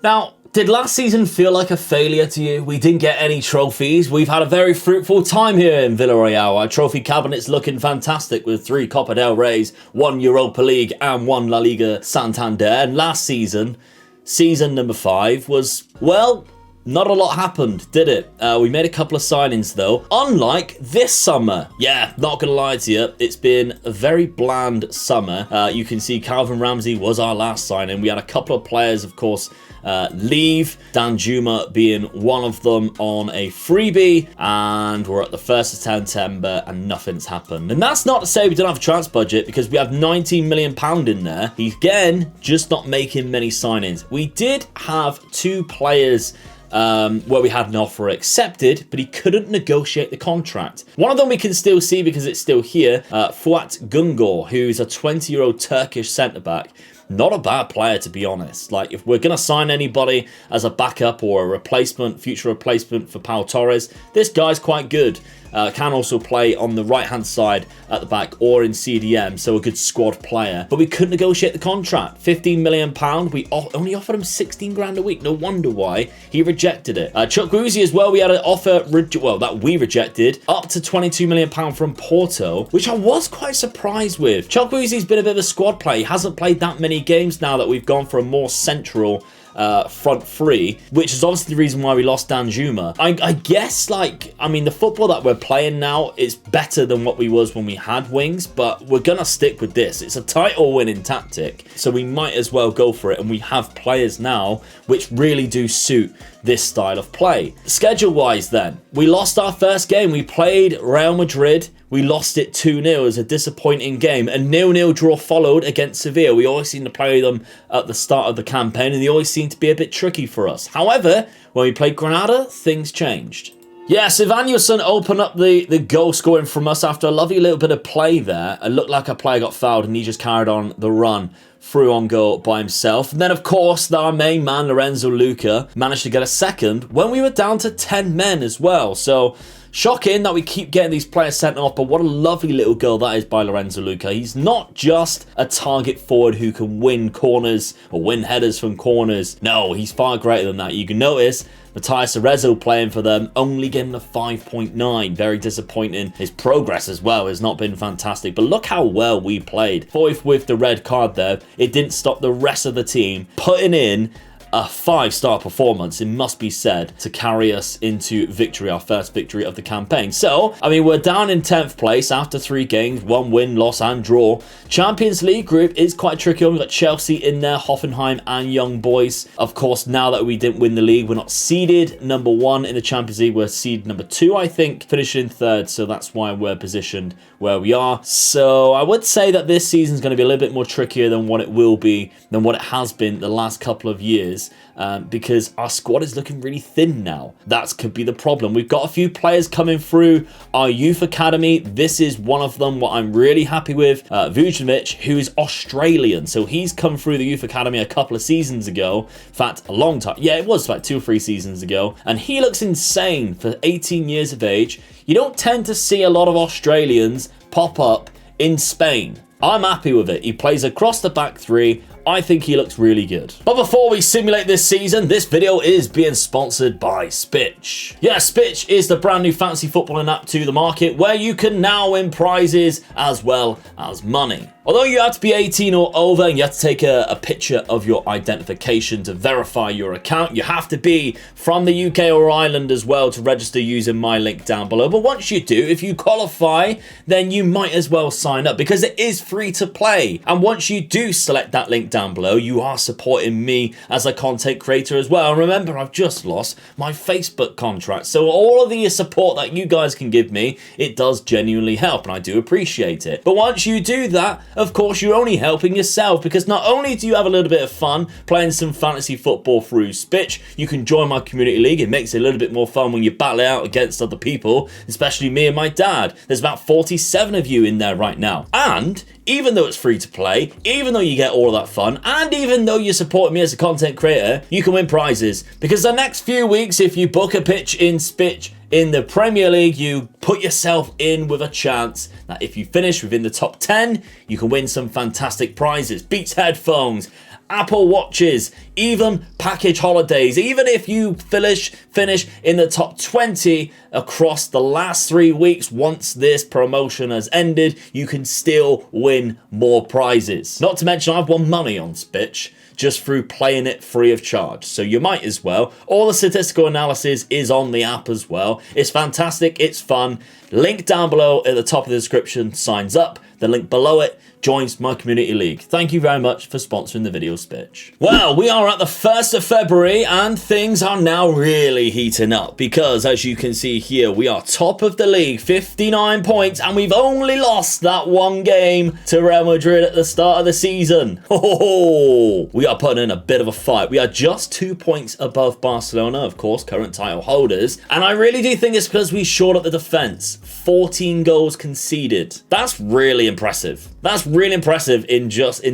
Now, did last season feel like a failure to you? We didn't get any trophies. We've had a very fruitful time here in Villarreal. Our trophy cabinet's looking fantastic with 3 Copa del Reys, 1 Europa League and 1 La Liga Santander. And last season, season number 5, was, well, not a lot happened, did it? We made a couple of signings though, unlike this summer. Yeah, not gonna lie to you, it's been a very bland summer. You can see Calvin Ramsey was our last signing. We had a couple of players, of course, leave, Danjuma being one of them on a freebie, and we're at the 1st of September and nothing's happened. And that's not to say we don't have a transfer budget, because we have £19 million in there. Again, just not making many signings. We did have 2 players where we had an offer accepted, but he couldn't negotiate the contract. One of them we can still see because it's still here, Fuat Gungor, who's a 20-year-old Turkish centre-back. Not a bad player, to be honest. Like, if we're going to sign anybody as a backup or a replacement, future replacement for Pau Torres, this guy's quite good. Can also play on the right-hand side at the back or in CDM, so a good squad player. But we couldn't negotiate the contract. £15 million. We only offered him 16 grand a week. No wonder why he rejected it. Chukwueze as well, we had an offer, that we rejected, up to £22 million from Porto, which I was quite surprised with. Chukwueze's been a bit of a squad player. He hasn't played that many games now that we've gone for a more central front 3, which is obviously the reason why we lost Danjuma. I guess, like, I mean, the football that we're playing now is better than what we was when we had wings, but we're gonna stick with this. It's a title winning tactic, so we might as well go for it, and we have players now which really do suit this style of play. Schedule wise then, we lost our first game. We played Real Madrid. We lost it 2-0. It was a disappointing game. A 0-0 draw followed against Sevilla. We always seem to play them at the start of the campaign, and they always seem to be a bit tricky for us. However, when we played Granada, things changed. Yeah, Sivanilson opened up the goal scoring from us after a lovely little bit of play there. It looked like a player got fouled, and he just carried on the run through on goal by himself. And then, of course, our main man, Lorenzo Luca, managed to get a second when we were down to 10 men as well. So, shocking that we keep getting these players sent off, but what a lovely little goal that is by Lorenzo Luca. He's not just a target forward who can win corners or win headers from corners. No, he's far greater than that. You can notice Matthias Arezzo playing for them, only getting a 5.9. Very disappointing. His progress as well has not been fantastic, but look how well we played. Foyth with the red card there, it didn't stop the rest of the team putting in a 5-star performance, it must be said, to carry us into victory, our first victory of the campaign. So, I mean, we're down in 10th place after 3 games, 1 win, loss and draw. Champions League group is quite tricky. We've got Chelsea in there, Hoffenheim and Young Boys. Of course, now that we didn't win the league, we're not seeded number 1 in the Champions League. We're seeded number 2, I think, finishing 3rd. So that's why we're positioned where we are. So I would say that this season is going to be a little bit more trickier than what it will be, than what it has been the last couple of years. Because our squad is looking really thin now. That could be the problem. We've got a few players coming through our youth academy. This is one of them, what I'm really happy with. Vujovic, who is Australian. So he's come through the youth academy a couple of seasons ago. In fact, a long time. Yeah, it was about 2 or 3 seasons ago. And he looks insane for 18 years of age. You don't tend to see a lot of Australians pop up in Spain. I'm happy with it. He plays across the back 3. I think he looks really good. But before we simulate this season, this video is being sponsored by SPITCH. Yeah, SPITCH is the brand new fantasy footballing app to the market where you can now win prizes as well as money. Although you have to be 18 or over and you have to take a picture of your identification to verify your account, you have to be from the UK or Ireland as well to register using my link down below. But once you do, if you qualify, then you might as well sign up because it is free to play. And once you do select that link down below, you are supporting me as a content creator as well. And remember, I've just lost my Facebook contract. So all of the support that you guys can give me, it does genuinely help and I do appreciate it. But once you do that, of course, you're only helping yourself because not only do you have a little bit of fun playing some fantasy football through SPITCH, you can join my community league. It makes it a little bit more fun when you battle it out against other people, especially me and my dad. There's about 47 of you in there right now. And even though it's free to play, even though you get all of that fun, and even though you're supporting me as a content creator, you can win prizes. Because the next few weeks, if you book a pitch in SPITCH in the Premier League, you put yourself in with a chance that if you finish within the top 10, you can win some fantastic prizes. Beats headphones, Apple Watches, even package holidays. Even if you finish in the top 20 across the last 3 weeks, once this promotion has ended, you can still win more prizes. Not to mention, I've won money on SPITCH just through playing it free of charge. So you might as well. All the statistical analysis is on the app as well. It's fantastic. It's fun. Link down below at the top of the description signs up. The link below it joins my community league. Thank you very much for sponsoring the video, SPITCH. Well, we are at the 1st of February and things are now really heating up because, as you can see here, we are top of the league, 59 points, and we've only lost that one game to Real Madrid at the start of the season. Oh, we are putting in a bit of a fight. We are just 2 points above Barcelona, of course, current title holders, and I really do think it's because we shored up the defense. 14 goals conceded. That's really impressive. That's really impressive in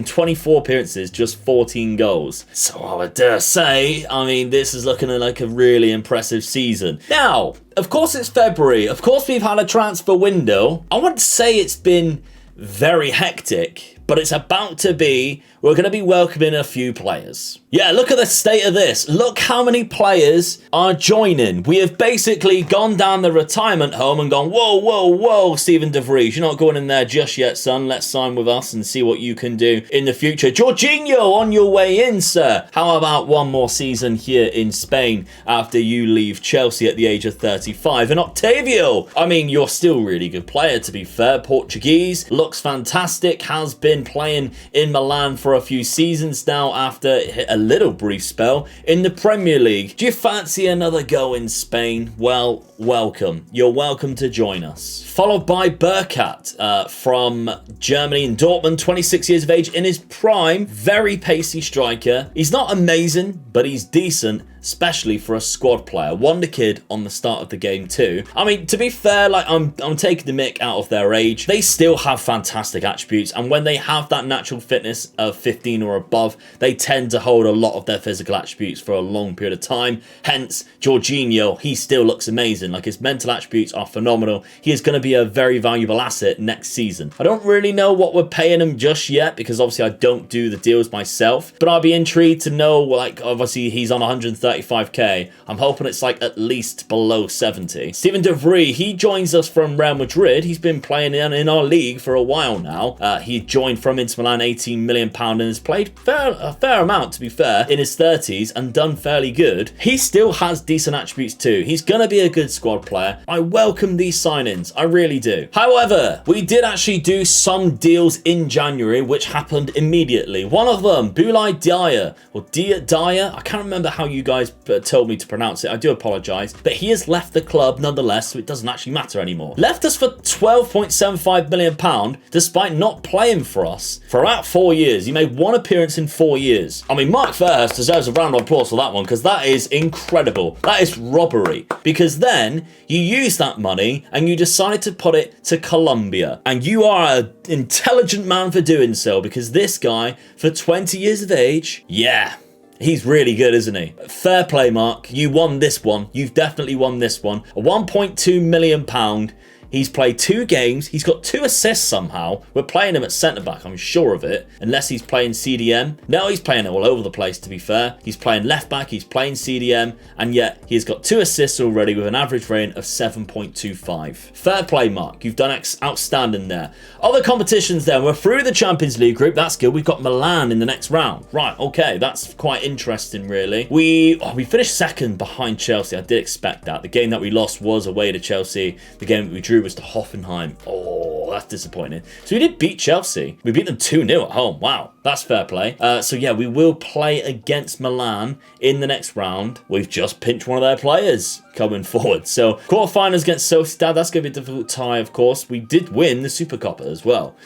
24 appearances, just 14 goals. So I would dare say, I mean, this is looking like a really impressive season. Now, of course it's February. Of course we've had a transfer window. I wouldn't say it's been very hectic, but it's about to be. We're going to be welcoming a few players. Yeah, look at the state of this. Look how many players are joining. We have basically gone down the retirement home and gone, whoa, whoa, whoa, Steven De Vries, you're not going in there just yet, son. Let's sign with us and see what you can do in the future. Jorginho, on your way in, sir. How about one more season here in Spain after you leave Chelsea at the age of 35? And Octavio, I mean, you're still a really good player, to be fair. Portuguese, looks fantastic, has been playing in Milan for a few seasons now after a little brief spell in the Premier League. Do you fancy another go in Spain? Well, welcome. You're welcome to join us. Followed by Burkhardt from Germany in Dortmund, 26 years of age, in his prime, very pacey striker. He's not amazing, but he's decent, especially for a squad player. Wonder Kid on the start of the game too. I mean, to be fair, like I'm taking the mick out of their age. They still have fantastic attributes, and when they have that natural fitness of 15 or above, they tend to hold a lot of their physical attributes for a long period of time. Hence, Jorginho, he still looks amazing. Like, his mental attributes are phenomenal. He is going to be a very valuable asset next season. I don't really know what we're paying him just yet, because obviously I don't do the deals myself, but I'll be intrigued to know, like, obviously he's on 135k. I'm hoping it's like at least below 70. Steven De Vries, he joins us from Real Madrid. He's been playing in our league for a while now. He joined from Inter Milan, £18 million, and has played a fair amount, to be fair, in his 30s and done fairly good. He still has decent attributes too. He's going to be a good squad player. I welcome these signings. I really do. However, we did actually do some deals in January, which happened immediately. One of them, Boulaye Dia, or Dia, I can't remember how you guys told me to pronounce it. I do apologise. But he has left the club nonetheless, so it doesn't actually matter anymore. Left us for £12.75 million, despite not playing for us for about 4 years. He made one appearance in 4 years. I mean, Mark Fairhurst deserves a round of applause for that one, because that is incredible. That is robbery. Because then you use that money and you decided to put it to Colombia. And you are an intelligent man for doing so, because this guy, for 20 years of age, yeah, he's really good, isn't he? Fair play, Mark. You won this one. You've definitely won this one. A £1.2 million. He's played 2 games. He's got 2 assists somehow. We're playing him at centre-back, I'm sure of it. Unless he's playing CDM. No, he's playing all over the place, to be fair. He's playing left-back, he's playing CDM, and yet he's got 2 assists already with an average rating of 7.25. Fair play, Mark. You've done outstanding there. Other competitions then. We're through the Champions League group. That's good. We've got Milan in the next round. Right, okay. That's quite interesting, really. We finished second behind Chelsea. I did expect that. The game that we lost was away to Chelsea. The game that we drew was to Hoffenheim. Oh, that's disappointing. So we did beat Chelsea. We beat them 2-0 at home. Wow, that's fair play. So yeah, we will play against Milan in the next round. We've just pinched one of their players coming forward. So quarterfinals against Sociedad, that's going to be a difficult tie, of course. We did win the Super Copa as well.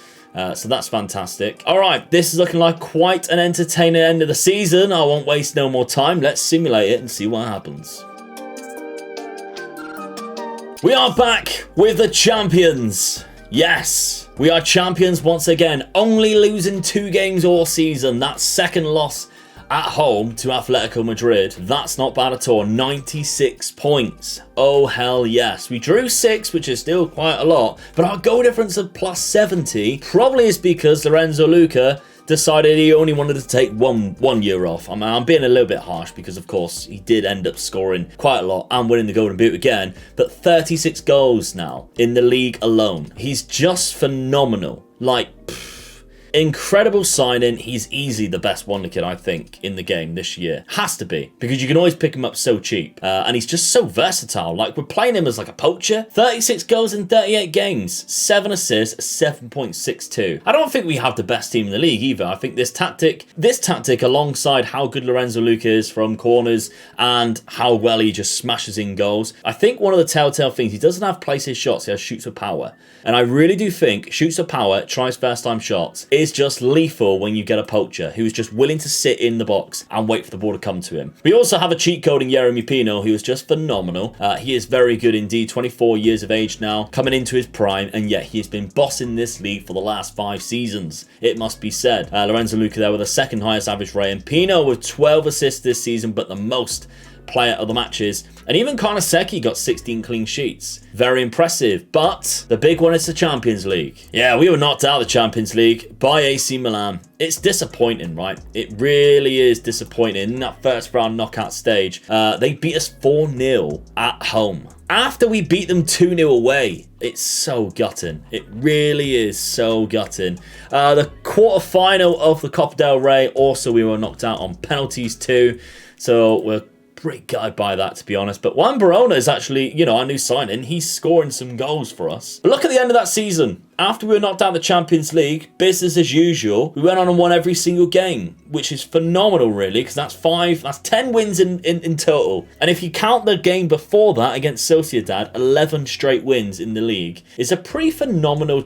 So that's fantastic. All right, this is looking like quite an entertaining end of the season. I won't waste no more time. Let's simulate it and see what happens. We are back with the champions. Yes, we are champions once again. Only losing 2 games all season. That second loss at home to Atletico Madrid. That's not bad at all. 96 points. Oh, hell yes. We drew 6, which is still quite a lot. But our goal difference of plus 70 probably is because Lorenzo Luca decided he only wanted to take one year off. I mean, I'm being a little bit harsh because, of course, he did end up scoring quite a lot and winning the Golden Boot again. But 36 goals now in the league alone. He's just phenomenal. Like, incredible signing. He's easily the best wonder kid, I think, in the game this year. Has to be, because you can always pick him up so cheap. And he's just so versatile. Like, we're playing him as like a poacher. 36 goals in 38 games. 7 assists, 7.62. I don't think we have the best team in the league either. I think this tactic alongside how good Lorenzo Luca is from corners and how well he just smashes in goals. I think one of the telltale things, he doesn't have places shots, he has shoots with power. And I really do think shoots with power, tries first time shots, is just lethal when you get a poacher who's just willing to sit in the box and wait for the ball to come to him. We also have a cheat code in Yeremy Pino, who is just phenomenal. He is very good indeed, 24 years of age now, coming into his prime, and yet he has been bossing this league for the last 5 seasons, it must be said. Lorenzo Luca there with the second highest average rating. Pino with 12 assists this season, but the most player of the matches. And even Karnaseki got 16 clean sheets. Very impressive. But the big one is the Champions League. Yeah, we were knocked out of the Champions League by AC Milan. It's disappointing, right? It really is disappointing. In that first round knockout stage, they beat us 4-0 at home. After we beat them 2-0 away. It's so gutting. It really is so gutting. The quarterfinal of the Copa del Rey, also we were knocked out on penalties too. So we're pretty gutted by that, to be honest. But Juan Barona is actually, you know, our new signing. He's scoring some goals for us. But look at the end of that season. After we were knocked out of the Champions League, business as usual, we went on and won every single game, which is phenomenal, really, because that's 10 wins in total. And if you count the game before that against Sociedad, 11 straight wins in the league is a pretty phenomenal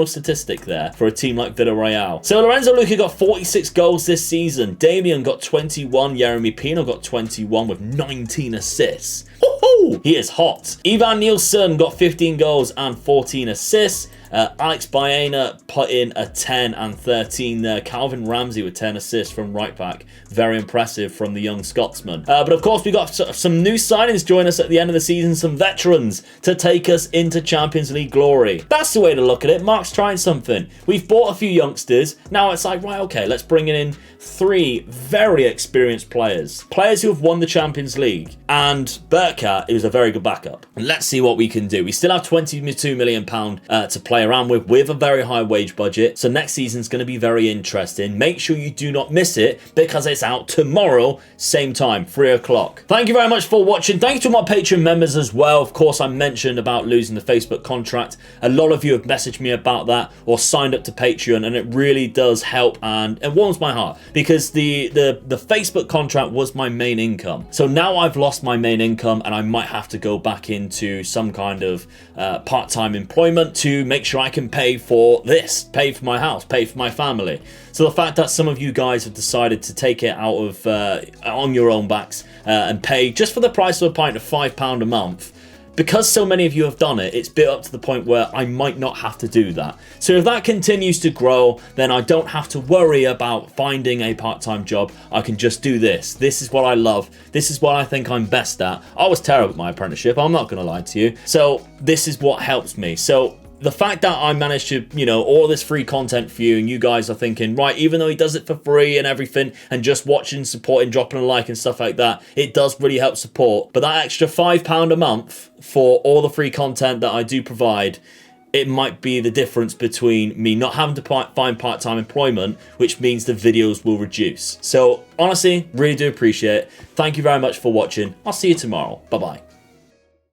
statistic there for a team like Villarreal. So Lorenzo Luca got 46 goals this season. Damian got 21. Yeremy Pino got 21 with 19 assists. Woohoo! He is hot. Ivan Nielsen got 15 goals and 14 assists. Alex Baena put in a 10 and 13 there. Calvin Ramsey with 10 assists from right back. Very impressive from the young Scotsman. But of course, we got some new signings join us at the end of the season. Some veterans to take us into Champions League glory. That's the way to look at it. Mark's trying something. We've bought a few youngsters. Now it's like, right, okay, let's bring in 3 very experienced players. Players who have won the Champions League. And Burkhardt is a very good backup. Let's see what we can do. We still have £22 million to play around with a very high wage budget. So next season's going to be very interesting. Make sure you do not miss it because it's out tomorrow, same time, 3 o'clock. Thank you very much for watching. Thank you to my Patreon members as well. Of course, I mentioned about losing the Facebook contract. A lot of you have messaged me about that or signed up to Patreon, and it really does help and it warms my heart because the Facebook contract was my main income. So now I've lost my main income and I might have to go back into some kind of part-time employment to make sure I can pay for this, pay for my house, pay for my family. So the fact that some of you guys have decided to take it out of on your own backs and pay just for the price of a pint of £5 a month, because so many of you have done it, it's built up to the point where I might not have to do that. So if that continues to grow, then I don't have to worry about finding a part-time job. I can just do this. This is what I love. This is what I think I'm best at. I was terrible at my apprenticeship, I'm not going to lie to you. So this is what helps me. So the fact that I managed to, you know, all this free content for you and you guys are thinking, right, even though he does it for free and everything and just watching, supporting, dropping a like and stuff like that, it does really help support. But that extra £5 a month for all the free content that I do provide, it might be the difference between me not having to find part-time employment, which means the videos will reduce. So honestly, really do appreciate it. Thank you very much for watching. I'll see you tomorrow. Bye-bye.